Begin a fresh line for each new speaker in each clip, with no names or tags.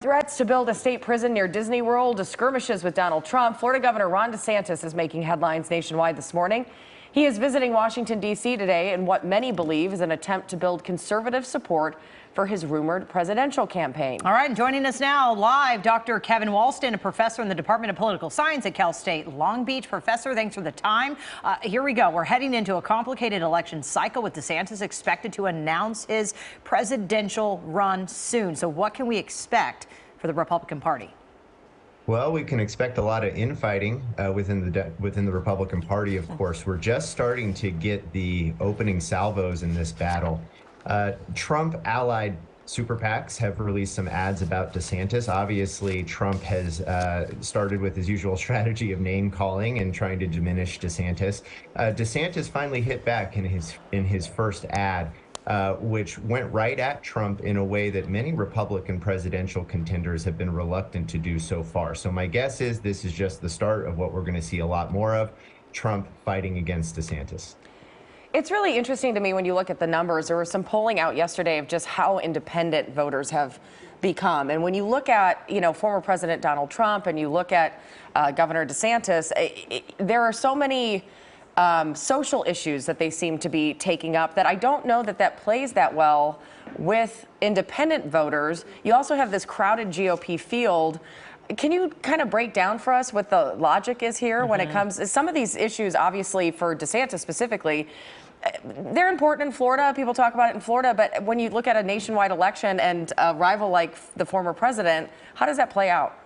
Threats to build a state prison near Disney World to skirmishes with Donald Trump. Florida Governor Ron DeSantis is making headlines nationwide this morning. He is visiting Washington, D.C. today in what many believe is an attempt to build conservative support for his rumored presidential campaign.
All right, joining us now live, Dr. Kevin Wallsten, a professor in the Department of Political Science at Cal State Long Beach. Professor, thanks for the time. Here we go. We're heading into a complicated election cycle with DeSantis expected to announce his presidential run soon. So what can we expect for the Republican Party?
Well, we can expect a lot of infighting within the Republican Party, of course. We're just starting to get the opening salvos in this battle. Trump-allied super PACs have released some ads about DeSantis. Obviously, Trump has started with his usual strategy of name-calling and trying to diminish DeSantis. DeSantis finally hit back in his first ad, which went right at Trump in a way that many Republican presidential contenders have been reluctant to do so far. So my guess is this is just the start of what we're going to see a lot more of, Trump fighting against DeSantis.
It's really interesting to me when you look at the numbers. There was some polling out yesterday of just how independent voters have become. And when you look at, former President Donald Trump and you look at Governor DeSantis, there are so many social issues that they seem to be taking up that I don't know that plays that well with independent voters. You also have this crowded GOP field. Can you kind of break down for us what the logic is here when it comes to some of these issues, obviously for DeSantis specifically? They're important in Florida. People talk about it in Florida. But when you look at a nationwide election and a rival like the former president, how does that play out?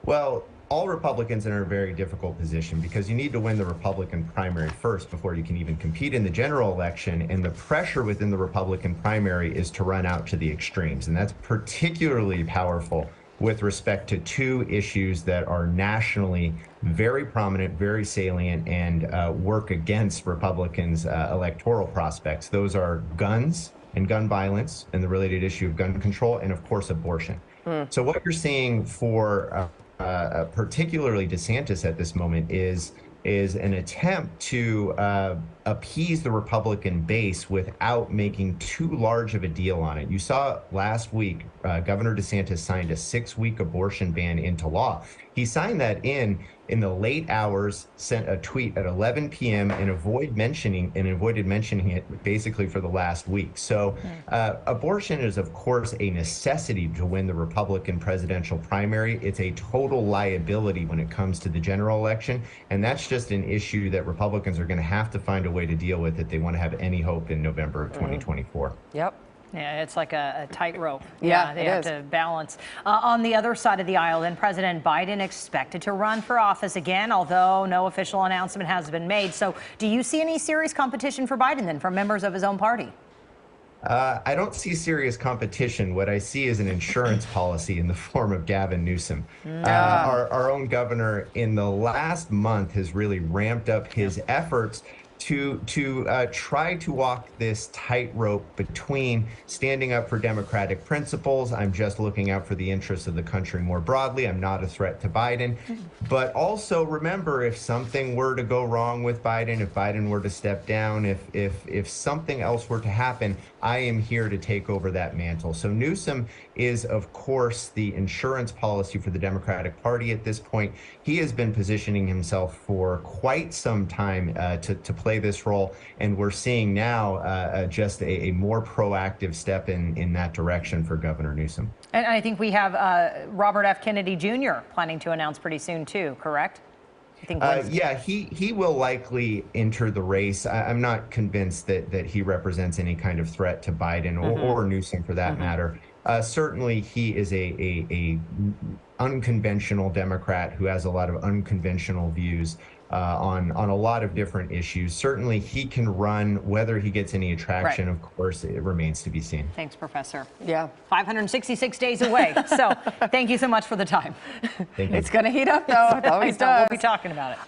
Well, all Republicans are in a very difficult position because you need to win the Republican primary first before you can even compete in the general election. And the pressure within the Republican primary is to run out to the extremes. And that's particularly powerful with respect to two issues that are nationally very prominent, very salient, and work against Republicans' electoral prospects. Those are guns and gun violence and the related issue of gun control, and of course, abortion. So what you're seeing for particularly DeSantis at this moment is an attempt to appease the Republican base without making too large of a deal on it. You saw last week, Governor DeSantis signed a 6-week abortion ban into law. He signed that in the late hours, sent a tweet at 11 p.m. and avoided mentioning it basically for the last week. So abortion is, of course, a necessity to win the Republican presidential primary. It's a total liability when it comes to the general election. And that's just an issue that Republicans are going to have to find a way to deal with if they want to have any hope in November of 2024.
Yep.
Yeah, it's like a tightrope.
Yeah,
they have to balance. On the other side of the aisle, then, President Biden expected to run for office again, although no official announcement has been made. So do you see any serious competition for Biden, then, from members of his own party?
I don't see serious competition. What I see is an insurance policy in the form of Gavin Newsom. Our own governor in the last month has really ramped up his efforts to try to walk this tightrope between standing up for democratic principles. I'm just looking out for the interests of the country more broadly. I'm not a threat to Biden. But also remember, if something were to go wrong with Biden, if Biden were to step down, if something else were to happen, I am here to take over that mantle. So Newsom is, of course, the insurance policy for the Democratic Party at this point. He has been positioning himself for quite some time to play this role, and we're seeing now just a more proactive step in that direction for Governor Newsom.
And I think we have Robert F. Kennedy Jr. planning to announce pretty soon too, correct?
Yeah, he will likely enter the race. I'm not convinced that he represents any kind of threat to Biden or Newsom for that matter. Certainly, he is a unconventional Democrat who has a lot of unconventional views on a lot of different issues. Certainly, he can run. Whether he gets any attraction, of course, it remains to be seen.
Thanks, Professor.
Yeah.
566 days away. So thank you so much for the time.
Thank you.
It's going to heat up, though. It always does.
We'll be talking about it.